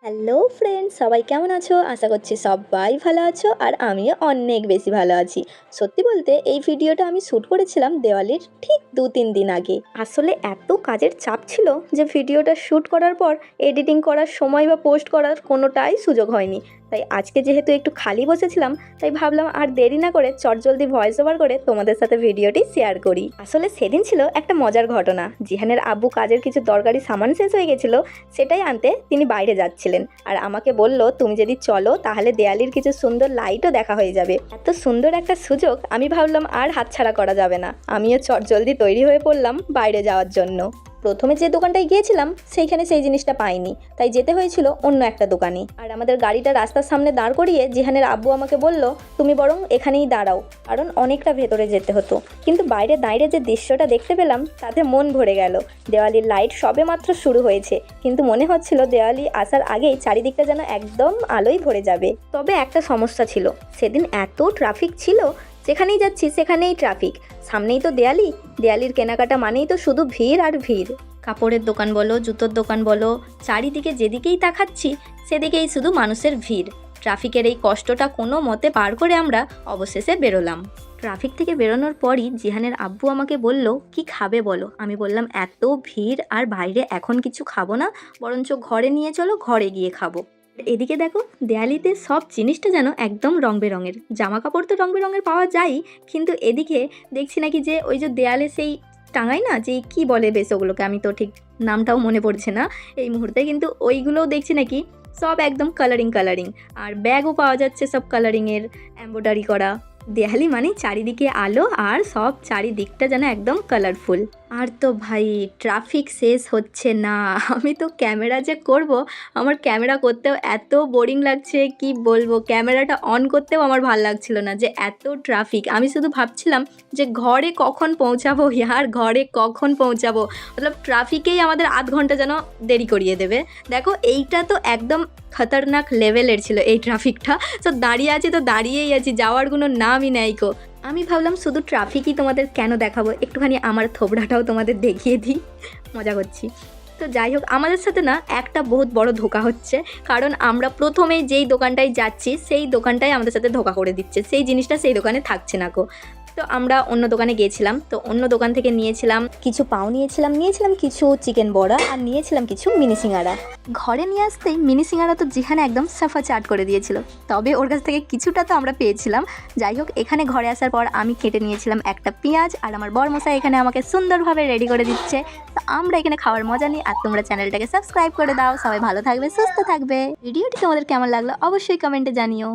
Hello friends, সবাই কেমন আছো? আশা করছি সবাই ভালো আছো আর আমিও অনেক বেশি ভালো আছি। সত্যি বলতে এই ভিডিওটা আমি শ্যুট করেছিলাম দেওয়ালির ঠিক 2-3 দিন আগে। আসলে এত কাজের চাপ ছিল যে ভিডিওটা শ্যুট করার পর এডিটিং করার সময় বা পোস্ট করার কোনোটাই সুযোগ হয়নি। তাই আজকে যেহেতু একটু খালি বসেছিলাম, তাই ভাবলাম আর দেরি না করে চটজলদি ভয়েস ওভার করে তোমাদের সাথে ভিডিওটি শেয়ার করি। আসলে সেদিন ছিল একটা মজার ঘটনা। জিহানের আব্বু কাজের কিছু দরকারি সামান শেষ হয়ে গেছিলো, সেটাই আনতে তিনি বাইরে যাচ্ছিলেন আর আমাকে বলল, তুমি যদি চলো তাহলে দেয়ালির কিছু সুন্দর লাইটও দেখা হয়ে যাবে। এত সুন্দর একটা সুযোগ আমি ভাবলাম আর হাতছাড়া করা যাবে না। আমিও চটজলদি তৈরি হয়ে পড়লাম বাইরে যাওয়ার জন্য। প্রথমে যে দোকানটায় গিয়েছিলাম সেইখানে সেই জিনিসটা পাইনি, তাই যেতে হয়েছিল অন্য একটা দোকানে। আর আমাদের গাড়িটা রাস্তার সামনে দাঁড় করিয়ে জিহানের আব্বু আমাকে বলল, তুমি বরং এখানেই দাঁড়াও, কারণ অনেকটা ভেতরে যেতে হতো। কিন্তু বাইরে দাঁড়িয়ে যে দৃশ্যটা দেখতে পেলাম তাতে মন ভরে গেল। দেওয়ালির লাইট সবে মাত্র শুরু হয়েছে, কিন্তু মনে হচ্ছিল দেওয়ালি আসার আগেই চারিদিকটা যেন একদম আলোয় ভরে যাবে। তবে একটা সমস্যা ছিল, সেদিন এত ট্রাফিক ছিল, যেখানেই যাচ্ছি সেখানেই ট্রাফিক। সামনেই তো দেয়ালি, দেয়ালির কেনাকাটা মানেই তো শুধু ভিড় আর ভিড়। কাপড়ের দোকান বলো, জুতোর দোকান বলো, চারিদিকে যেদিকেই তাকাচ্ছি সেদিকেই শুধু মানুষের ভিড়। ট্রাফিকের এই কষ্টটা কোনো মতে পার করে আমরা অবশেষে বেরোলাম। ট্রাফিক থেকে বেরোনোর পরই জিহানের আব্বু আমাকে বলল, কি খাবে বলো? আমি বললাম, এত ভিড় আর বাইরে এখন কিছু খাবো না, বরঞ্চ ঘরে নিয়ে চলো, ঘরে গিয়ে খাবো। এদিকে দেখো, দেয়ালিতে সব জিনিসটা যেন একদম রং বেরঙের। জামা কাপড় তো রং বেরঙের পাওয়া যায়, কিন্তু এদিকে দেখছি নাকি যে ওই যে দেয়ালে সেই টাঙায় না, যে কি বলে বেশ ওগুলোকে, আমি তো ঠিক নামটাও মনে পড়ছে না এই মুহূর্তে, কিন্তু ওইগুলোও দেখছি নাকি সব একদম কালারিং কালারিং। আর ব্যাগও পাওয়া যাচ্ছে সব কালারিংয়ের, এমব্রয়ডারি করা। দেয়ালি মানে চারিদিকে আলো আর সব চারিদিকটা যেন একদম কালারফুল। আর তো ভাই ট্রাফিক শেষ হচ্ছে না। আমি তো ক্যামেরা যে করব, আমার ক্যামেরা করতেও এত বোরিং লাগছে, কি বলবো। ক্যামেরাটা অন করতেও আমার ভাল লাগছিল না, যে এত ট্রাফিক। আমি শুধু ভাবছিলাম যে ঘরে কখন পৌঁছাবো, ইয়ার ঘরে কখন পৌঁছাবো। মতলব ট্রাফিকেই আমাদের আধ ঘন্টা যেন দেরি করিয়ে দেবে। দেখো এইটা তো একদম খতরনাক লেভেলের ছিল এই ট্রাফিকটা। তো দাঁড়িয়ে আছি তো দাঁড়িয়েই আছি, যাওয়ার কোনো নামই নাই কো। আমি ভাবলাম শুধু ট্রাফিকই তোমাদের কেন দেখাবো, একটুখানি আমার থোবড়াটাও তোমাদের দেখিয়ে দিই। মজা করছি। তো যাই হোক, আমাদের সাথে না একটা বহুত বড় ধোঁকা হচ্ছে, কারণ আমরা প্রথমেই যেই দোকানটায় যাচ্ছি সেই দোকানটাই আমাদের সাথে ধোঁকা করে দিচ্ছে। সেই জিনিসটা সেই দোকানে থাকছে না গো। তো আমরা অন্য দোকানে গিয়েছিলাম, তো অন্য দোকান থেকে নিয়েছিলাম কিছু পাও, নিয়েছিলাম কিছু চিকেন বড়া, আর নিয়েছিলাম কিছু মিনি সিঙ্গারা। ঘরে নিয়ে আসতেই মিনি সিঙ্গারা তো যেখানে একদম সাফা চাট করে দিয়েছিল, তবে ওর কাছ থেকে কিছুটা তো আমরা পেয়েছিলাম। যাই হোক, এখানে ঘরে আসার পর আমি কেটে নিয়েছিলাম একটা পেঁয়াজ, আর আমার বরমশাই এখানে আমাকে সুন্দরভাবে রেডি করে দিচ্ছে। তো আমরা এখানে খাওয়ার মজা নিই, আর তোমরা চ্যানেলটাকে সাবস্ক্রাইব করে দাও। সবাই ভালো থাকবে, সুস্থ থাকবে। ভিডিওটি তোমাদের কেমন লাগলো অবশ্যই কমেন্টে জানিও।